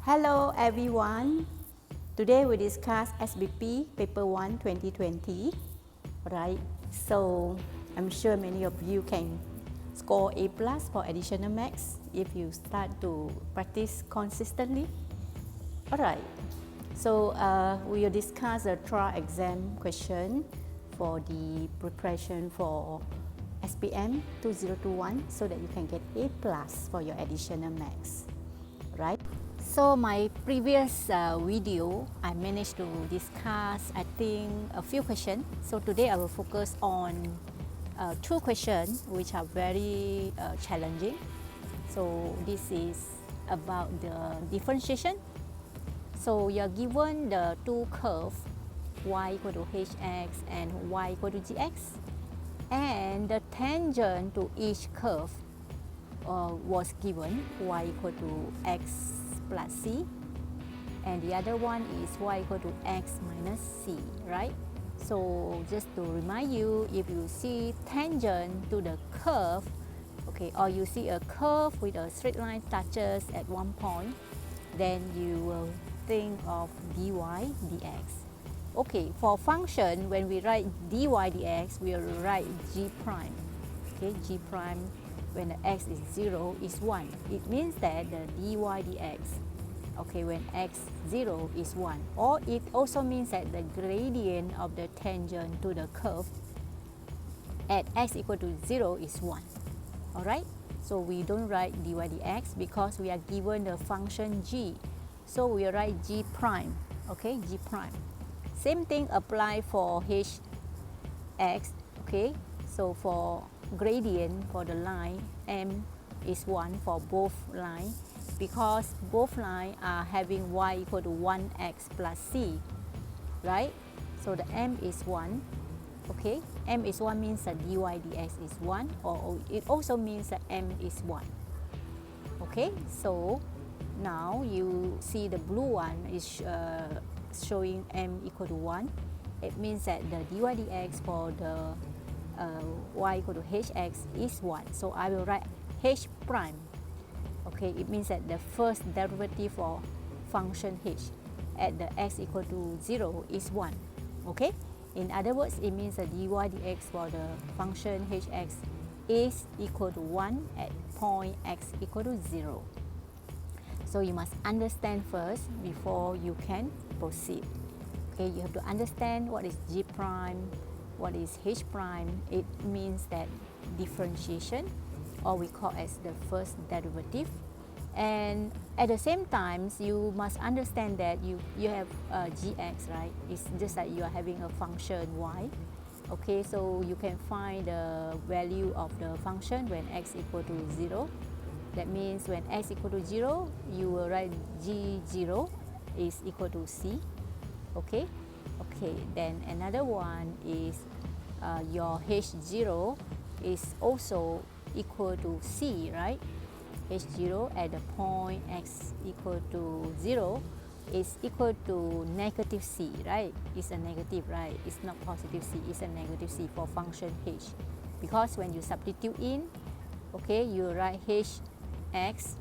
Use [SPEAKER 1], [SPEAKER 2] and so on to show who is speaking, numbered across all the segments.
[SPEAKER 1] Hello everyone. Today we discuss SBP Paper 1 2020. Right. So I'm sure many of you can score A+ for additional maths if you start to practice consistently. Alright. So we will discuss the trial exam question for the preparation for SPM 2021 so that you can get A+ for your additional maths. Right. So my previous video, I managed to discuss, I think, a few questions. So today I will focus on two questions which are very challenging. So this is about the differentiation. So you are given the two curves, y equal to hx and y equal to gx, and the tangent to each curve was given, y equal to x plus c, and the other one is y equal to x minus c, right? So just to remind you, if you see tangent to the curve, okay, or you see a curve with a straight line touches at one point, then you will think of dy dx. Okay, for function, when we write dy dx, we will write g prime. Okay, g prime when the x is 0 is 1. It means that the dy dx, okay, when x 0 is 1. Or it also means that the gradient of the tangent to the curve at x equal to 0 is 1. Alright, so we don't write dy dx because we are given the function g. So we write g prime, okay, g prime. Same thing apply for hx, okay. So for gradient for the line, m is 1 for both lines because both lines are having y equal to 1x plus c, right? So the m is 1, okay. M is 1 means that dy dx is 1, or it also means that m is 1. Okay, so now you see the blue one is showing m equal to 1. It means that the dy dx for the y equal to hx is 1. So I will write h prime. Okay, it means that the first derivative for function h at the x equal to 0 is 1. Okay, in other words, it means that dy dx for the function hx is equal to 1 at point x equal to 0. So you must understand first before you can proceed. Okay, you have to understand what is g prime, what is h prime. It means that differentiation, or we call as the first derivative. And at the same time, you must understand that you have gx, right? It's just like you are having a function y. Okay, so you can find the value of the function when x equal to 0. That means when x equal to 0, you will write g0 is equal to c. Okay, okay. Then another one is your h0 is also equal to c, right? h0 at the point x equal to 0 is equal to negative c, right? It's a negative, right? It's not positive c, it's a negative c for function h. Because when you substitute in, okay, you write hx,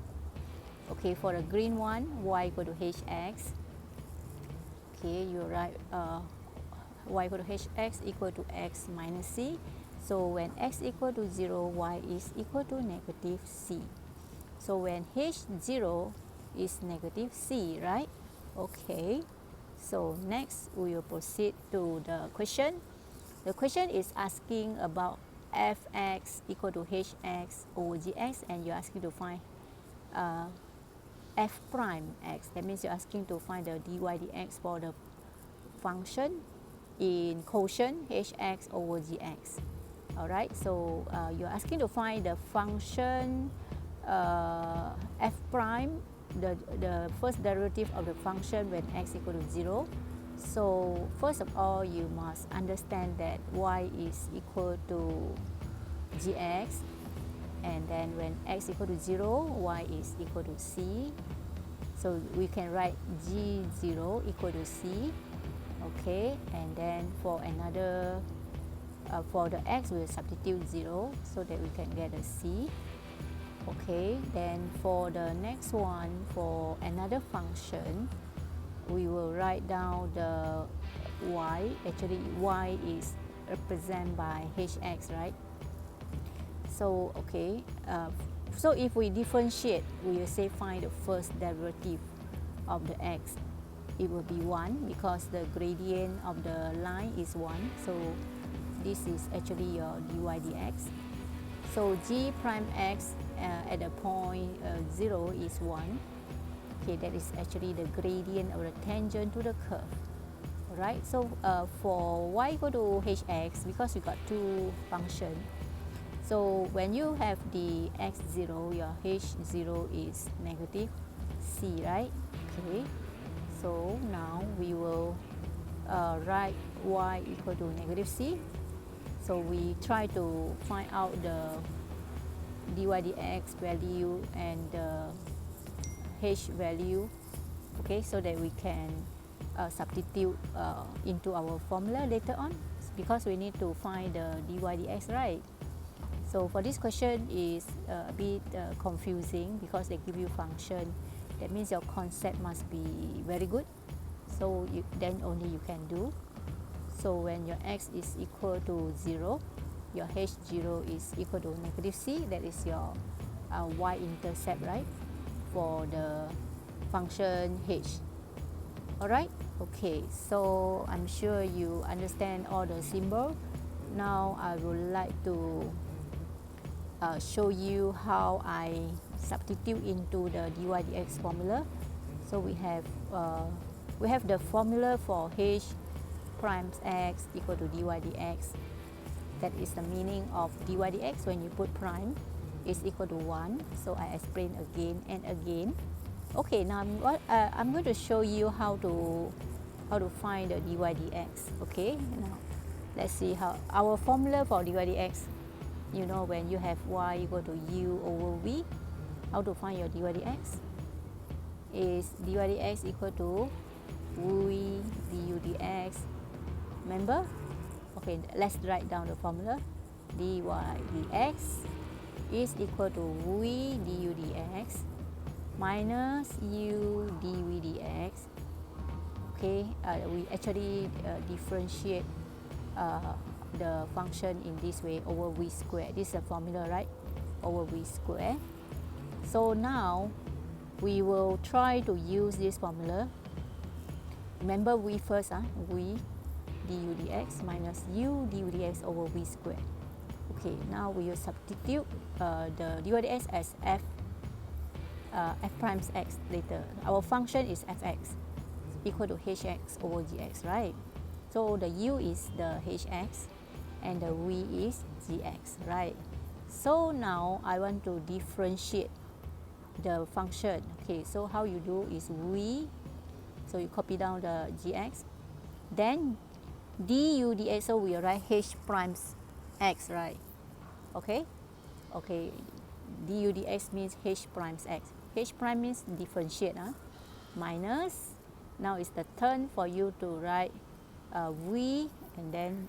[SPEAKER 1] okay, for the green one, y equal to hx. Okay, you write y equal to hx equal to x minus c. So when x equal to 0, y is equal to negative c. So when h0 is negative c, right? Okay, so next we will proceed to the question. The question is asking about fx equal to hx over gx, and you're asking to find f prime x. That means you're asking to find the dy dx for the function in quotient hx over gx. Alright, so you're asking to find the function f prime, the first derivative of the function when x equal to 0. So first of all, you must understand that y is equal to gx, and then when x equal to 0, y is equal to c. So we can write g0 equal to c. Okay, and then for another for the x, we'll substitute 0 so that we can get a c. Okay, then for the next one, for another function, we will write down the y. Actually, y is represented by hx, right? So, okay, so if we differentiate, we will say find the first derivative of the x. It will be 1 because the gradient of the line is 1. So, this is actually your dy dx. So, g prime x at the point 0 is 1. Okay, that is actually the gradient or the tangent to the curve. Alright, so for y equal to hx, because we got two functions, so when you have the x0, your h0 is negative c, right? Okay, so now we will write y equal to negative c. So we try to find out the dy dx value and the h value, okay, so that we can substitute into our formula later on, because we need to find the dy dx, right? So for this question is a bit confusing because they give you function. That means your concept must be very good. So then only you can do. So when your x is equal to 0, your h0 is equal to negative c. That is your y-intercept, right? For the function h. Alright? Okay, so I'm sure you understand all the symbol. Now I would like to show you how I substitute into the dy dx formula. So we have the formula for h prime x equal to dy dx. That is the meaning of dy dx when you put prime is equal to 1. So I explain again and again. Okay, now I'm going to show you how to find the dy dx. Okay, now let's see how our formula for dy dx. You know, when you have y equal to u over v, how to find your dy dx? Is dy dx equal to v du dx. Remember? Okay, let's write down the formula. Dy dx is equal to v du dx minus u dv dx. Okay, we actually differentiate the function in this way over v squared. This is a formula, right? Over v squared. So now we will try to use this formula. Remember v first, v du dx minus u du dx over v squared. Okay, now we will substitute the dy dx as f prime x later. Our function is fx equal to hx over gx, right? So the u is the hx and the v is gx, right? So now I want to differentiate the function. Okay, so how you do is v, so you copy down the gx, then du dx, so we write h prime x, right? Okay, okay, du dx means h prime x. H prime means differentiate, minus, now it's the turn for you to write v and then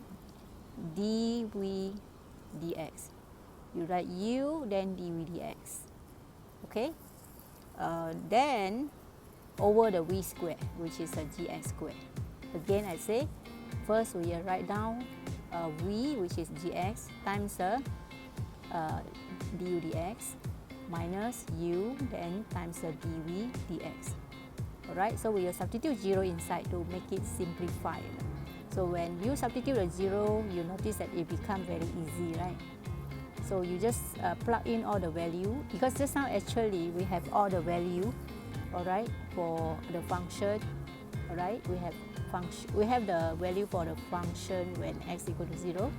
[SPEAKER 1] dv dx. You write u, then dv dx. Okay, then over the v squared, which is a gx squared. Again, I say, first we write down v, which is gx, times the du dx, minus u, then times the dv dx. Alright, so we will substitute 0 inside to make it simplified. So when you substitute a 0, you notice that it becomes very easy, right? So you just plug in all the value, because just now actually we have all the value, alright, for the function. Alright, we have the value for the function when x equal to 0.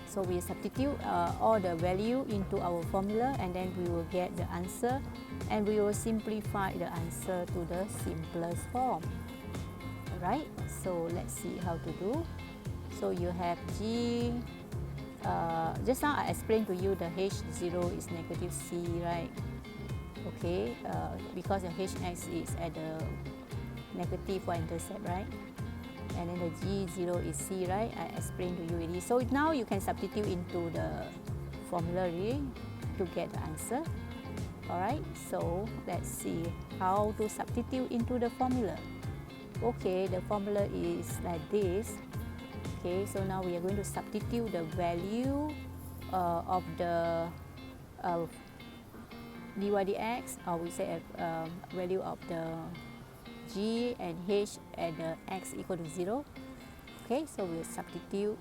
[SPEAKER 1] So we substitute all the value into our formula, and then we will get the answer, and we will simplify the answer to the simplest form. Alright, so let's see how to do. So you have g, just now I explained to you the h0 is negative c, right? Okay, because the hx is at the negative y-intercept, right? And then the g0 is c, right? I explained to you already. So now you can substitute into the formula already. to get the answer. Alright, so let's see how to substitute into the formula. Okay, the formula is like this. Okay, so now we are going to substitute the value of the dy dx, or we say value of the g and h and x equal to 0. Okay, so we'll substitute.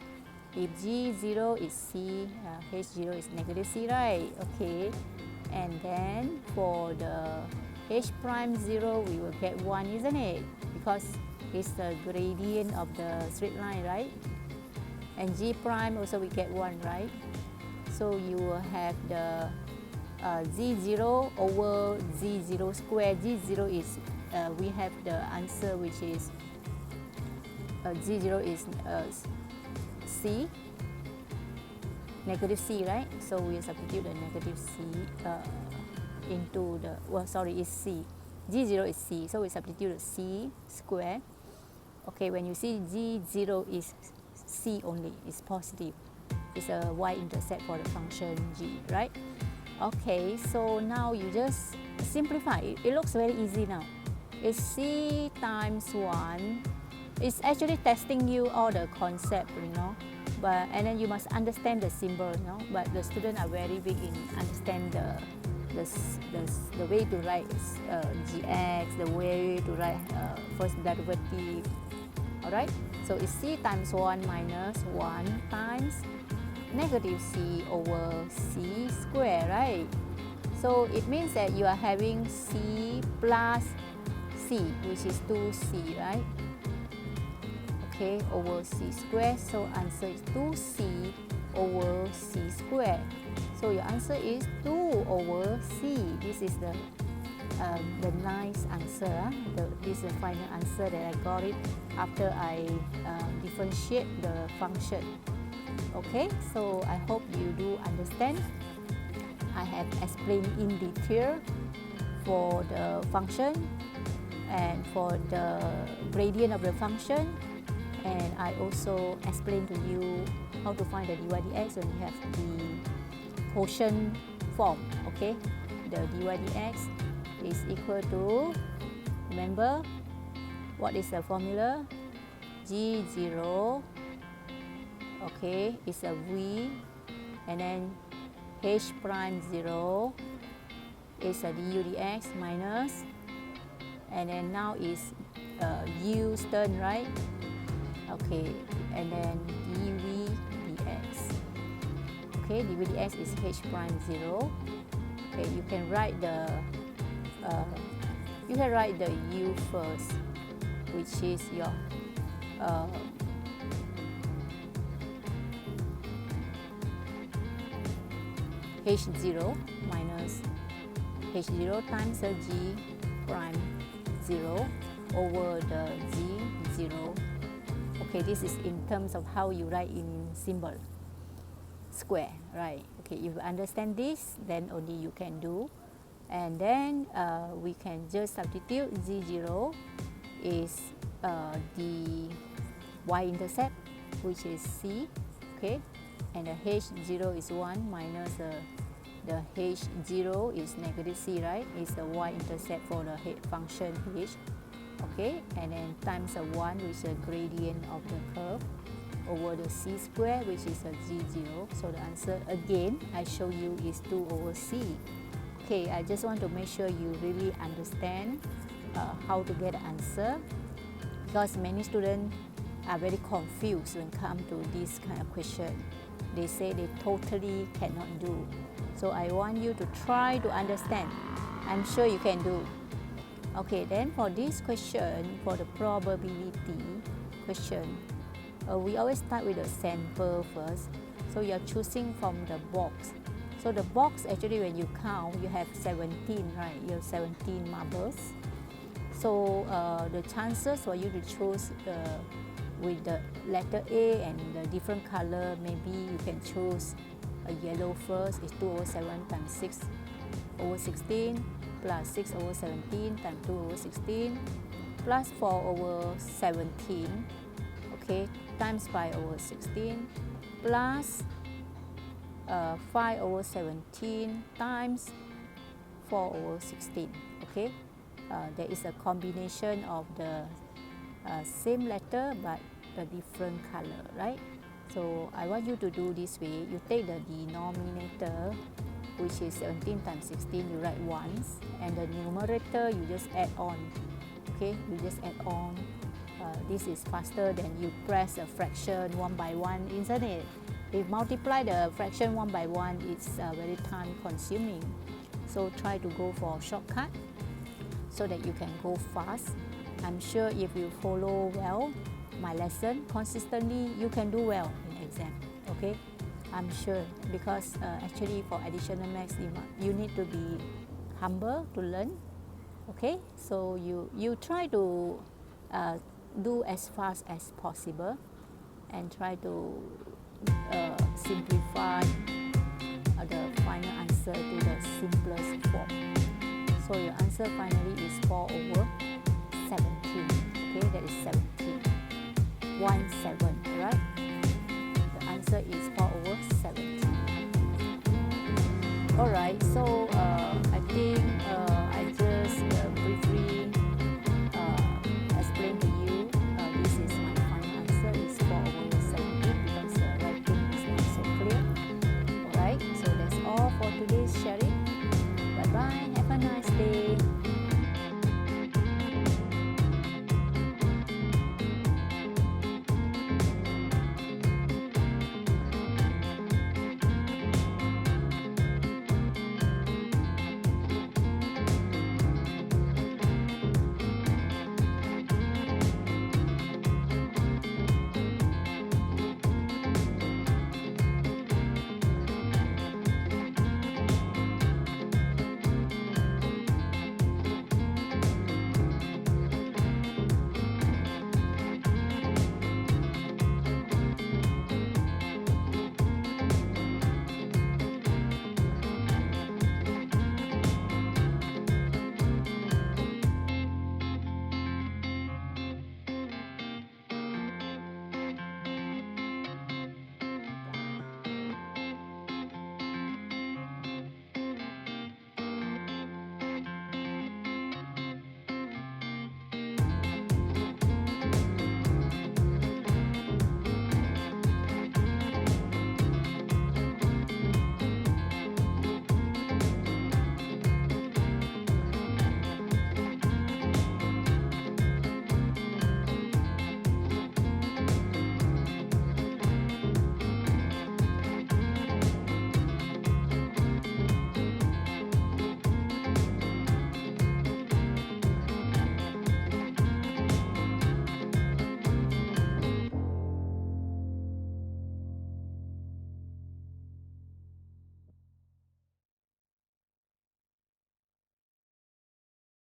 [SPEAKER 1] If g0 is c, h0 is negative c, right? Okay, and then for the h prime 0, we will get 1, isn't it? Because it's the gradient of the straight line, right? And g prime also we get 1, right? So you will have the z0 over z0 square. z0 is, we have the answer which is z0 is c, negative c, right? So we substitute the negative c into the, well, sorry, is c. g0 is c, so we substitute the c square. Okay, when you see g0 is c only, it's positive. It's a y-intercept for the function g, right? Okay, so now you just simplify it. It looks very easy now. It's c times 1. It's actually testing you all the concept, you know. But and then you must understand the symbol, you know. But the students are very big in understand the way to write gx, the way to write first derivative. Alright, so it's c times 1 minus 1 times negative c over c square, right? So it means that you are having c plus c, which is 2c, right? Okay, over c square. So answer is 2c over c square. So your answer is 2 over c. This is the nice answer. This is the final answer that I got it after I differentiate the function. Okay, so I hope you do understand. I have explained in detail for the function and for the gradient of the function, and I also explained to you how to find the dy dx when you have the quotient form. Okay, the dy dx is equal to, remember what is the formula? g0, okay, is a v, and then h prime 0 is a du dx minus, and then now is u turn, right? Okay, and then dv dx. Okay, dv dx is h prime 0. Okay, you can write the u first, which is your h0 minus h0 times the g prime 0 over the g0. Okay, this is in terms of how you write in symbol square, right? Okay, if you understand this, then only you can do. And then we can just substitute z0 is the y-intercept, which is c, okay, and the h0 is 1 minus the h0 is negative c, right? It's the y-intercept for the function h, okay, and then times the 1, which is the gradient of the curve, over the c square, which is a g0. So the answer again I show you is 2 over c. Okay, I just want to make sure you really understand how to get the answer, because many students are very confused when it comes to this kind of question. They say they totally cannot do. So I want you to try to understand. I'm sure you can do. Okay, then for this question, for the probability question, we always start with the sample first. So you are choosing from the box. So the box, actually when you count, you have 17, right? You have 17 marbles. So the chances for you to choose with the letter A and the different color, maybe you can choose a yellow first. Is 2 over 7 times 6 over 16 plus 6 over 17 times 2 over 16 plus 4 over 17, okay, times 5 over 16 plus 5 over 17 times 4 over 16. Okay, there is a combination of the same letter but a different color, right? So I want you to do this way. You take the denominator, which is 17 times 16, you write once, and the numerator you just add on. Okay, you just add on. This is faster than you press a fraction one by one, isn't it? If multiply the fraction one by one, it's very time consuming. So try to go for a shortcut so that you can go fast. I'm sure if you follow well my lesson consistently, you can do well in exam. Okay, I'm sure, because actually for additional maths you need to be humble to learn. Okay, so you try to do as fast as possible and try to simplify the final answer to the simplest form. So your answer finally is 4 over 17. Okay, that is 17. 17, right? The answer is 4 over 17. Alright, so I think